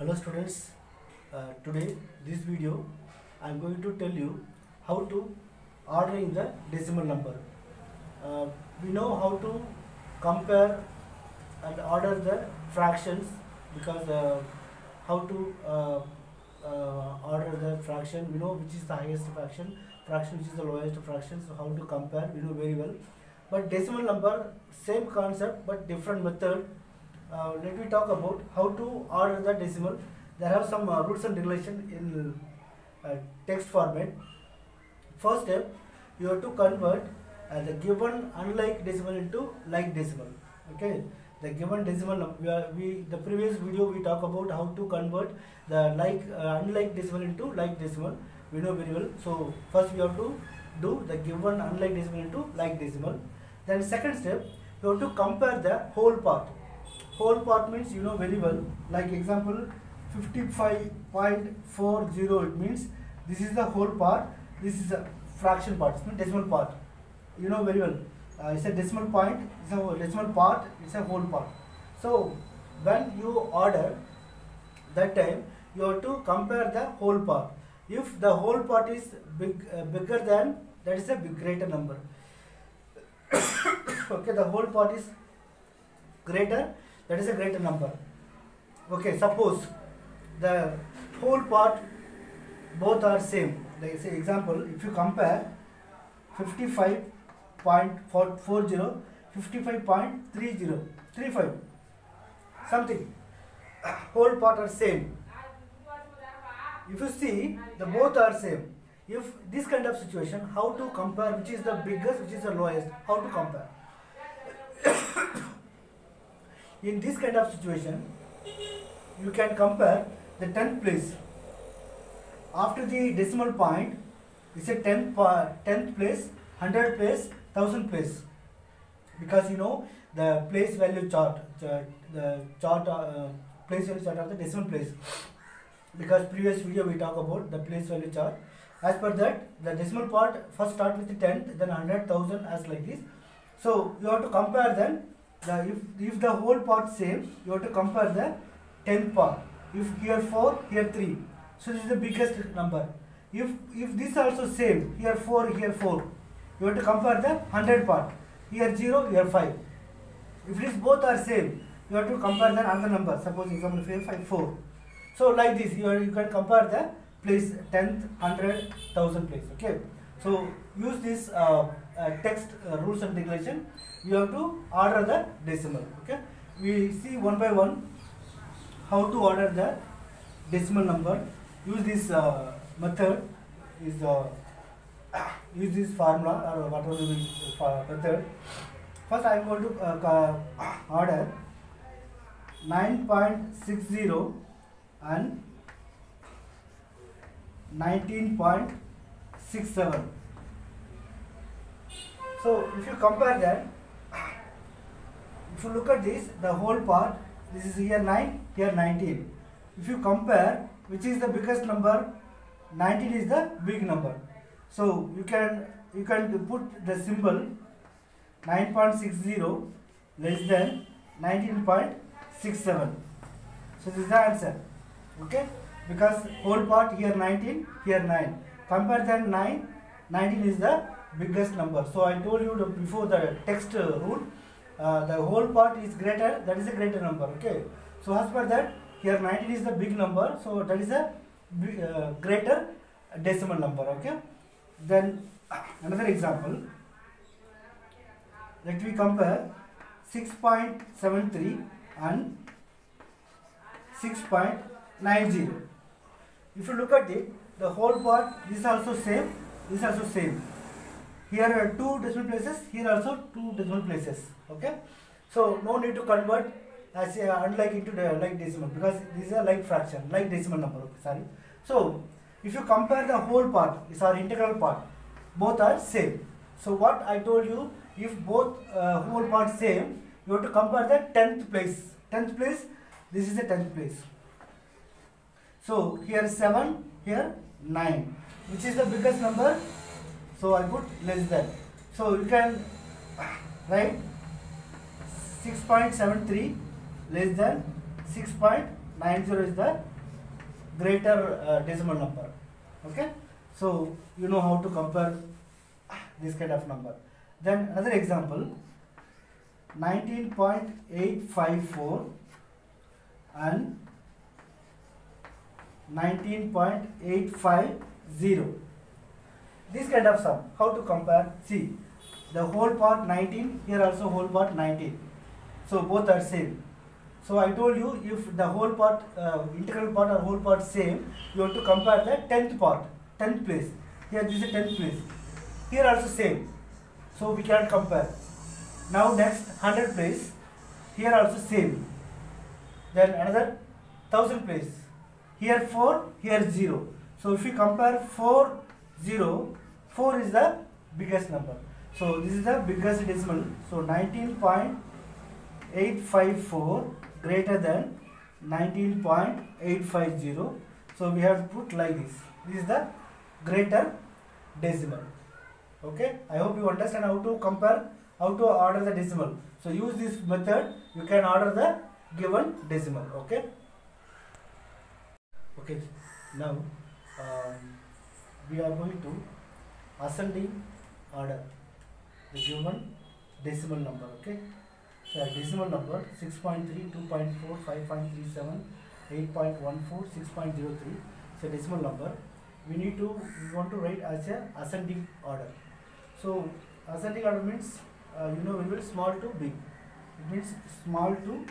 Hello students, today this video I am going to tell you how to order in the decimal number. We know how to compare and order the fractions because how to order the fraction, we know which is the highest fraction which is the lowest fraction, so how to compare we know very well. But decimal number, same concept but different method. Let me talk about how to order the decimal. There are some rules and regulations in text format. First step, you have to convert the given unlike decimal into like decimal. Okay, the given decimal the previous video we talk about how to convert the unlike decimal into like decimal. We know very well. So first we have to do the given unlike decimal into like decimal. Then second step, you have to compare the whole part. Whole part means you know very well. Like example 55.40, it means this is the whole part, this is a fraction part, it's decimal part. You know very well. It's a decimal point, it's a decimal part, it's a whole part. So when you order, that time you have to compare the whole part. If the whole part is bigger than, that is a greater number. Okay, the whole part is greater, that is a greater number. Okay, suppose the whole part both are same. Like say example, if you compare 55.40, 55.35 something, whole part are same. If you see the both are same, if this kind of situation, how to compare which is the biggest, which is the lowest, how to compare? In this kind of situation, you can compare the 10th place. After the decimal point, it's a 10th place, 100 place, 1000 place. Because you know the place value chart, place value chart of the decimal place. Because previous video we talk about the place value chart. As per that, the decimal part first start with the 10th, then 100,000 as like this. So you have to compare then. If the whole part same, you have to compare the 10th part. If here 4, here 3, so this is the biggest number. If this also same, here 4, here 4, you have to compare the 100 part. Here 0, here 5. If these both are same, you have to compare the other number. Suppose example here 5, 4. So like this, you can compare the place 10th, 100, 1000 place. Okay. So use this text rules and regulation. You have to order the decimal. Okay. We see one by one how to order the decimal number. Use this method. Use this formula or whatever method. First, I am going to order 9.60 and 19.67. So if you compare that, if you look at this, the whole part, this is here 9, here 19. If you compare which is the biggest number, 19 is the big number. So you can put the symbol 9.60 less than 19.67. So this is the answer. Okay, because whole part here 19, here 9. Compare that 9, 19 is the biggest number. So I told you before the text rule, the whole part is greater, that is a greater number. Okay, so as per that, here 19 is the big number, so that is a greater decimal number. Okay, then another example, let me compare 6.73 and 6.90. If you look at it, the whole part, this is also same, this is also same. Here are 2 decimal places, here also 2 decimal places. Okay, so no need to convert as unlike into the like decimal, because this is a like fraction, like decimal number. Sorry. So if you compare the whole part, is our integral part, both are same. So what I told you, if both whole part same, you have to compare the 10th place. 10th place, this is the 10th place. So here 7, here 9. Which is the biggest number? So I put less than. So you can write 6.73 less than 6.90. 90 is the greater decimal number. Okay, so you know how to compare this kind of number. Then another example, 19.854 and 19.850. This kind of sum, how to compare? See, the whole part 19, here also whole part 19. So both are same. So I told you, if the whole part, integral part or whole part same, you have to compare the 10th part, 10th place. Here this is 10th place. Here also same. So we cannot compare. Now next 100 place. Here also same. Then another 1000 place. Here 4, here 0. So if we compare 4, 0, 4 is the biggest number. So this is the biggest decimal. So 19.854 greater than 19.850. So we have to put like this. This is the greater decimal. Okay, I hope you understand how to compare, how to order the decimal. So use this method, you can order the given decimal. Okay. Okay, now we are going to ascending order the given decimal number. Okay, so decimal number 6.3, 2.4, 5.37, 8.14, 6.03. So decimal number we want to write as a ascending order. So ascending order means you know, very small to big. It means small to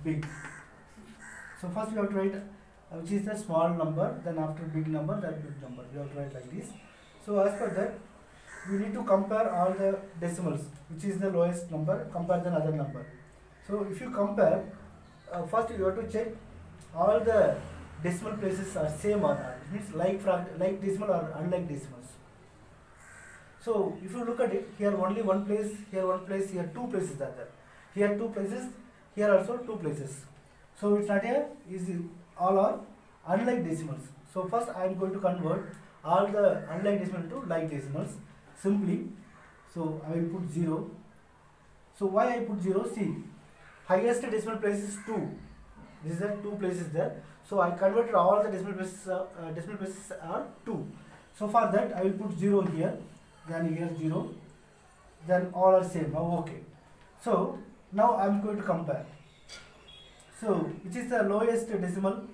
big. So first we have to write which is the small number, then after big number, then big number. We have to write like this. So as per that, we need to compare all the decimals, which is the lowest number, compare the other number. So if you compare, first you have to check all the decimal places are same or not. It means like decimal or unlike decimals. So if you look at it, here only one place, here one place, here two places are there. Here two places, here also two places. So it's not here, all are unlike decimals. So first I am going to convert all the unlike decimal to like decimals simply. So I will put 0. So why I put 0? See, highest decimal place is 2. These are two places there. So I converted all the decimal places are 2. So for that I will put 0 here, then here 0, then all are same. Now okay. So now I am going to compare. So which is the lowest decimal?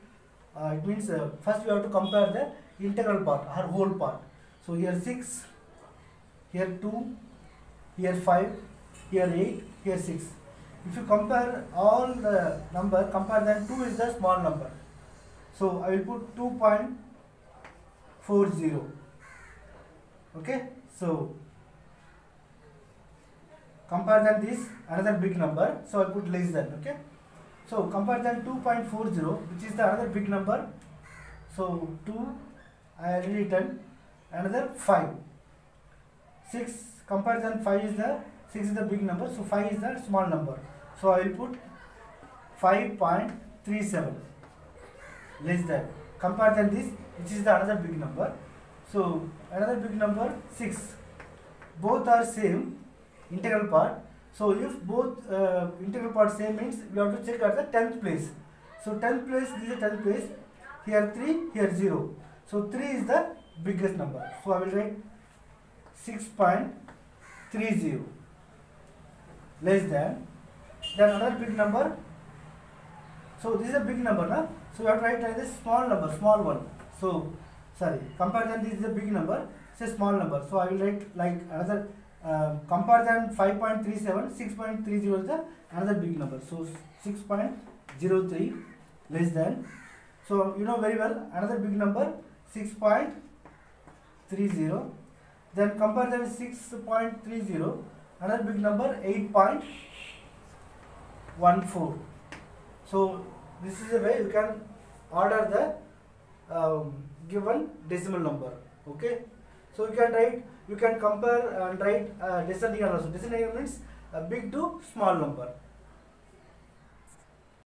It means first we have to compare the integral part or whole part. So here 6, here 2, here 5, here 8, here 6. If you compare all the number, compare then 2 is the small number. So I will put 2.40. Okay. So compare than this another big number. So I put less than. Okay. So compare than 2.40, which is the another big number. So 2 I have written, another 5. 6 compare than 5 is the 6 is the big number. So 5 is the small number. So I will put 5.37 less than. Compare than this, which is the another big number. So another big number 6. Both are same integral part. So if both integral part same means we have to check at the 10th place. So 10th place, this is the 10th place. Here 3, here 0. So 3 is the biggest number. So I will write 6.30 less than. Then another big number. So this is a big number, na? So you have to write like this small number, small one. So sorry, compare than this is a big number, it's a small number. So I will write like another compare than 5.37, 6.30 is the another big number. So 6.03 less than. So you know very well another big number 6.30. Then compare than 6.30, another big number 8.14. So this is a way you can order the given decimal number. Okay. So you can write, you can compare and write descending order. So descending means big to small number.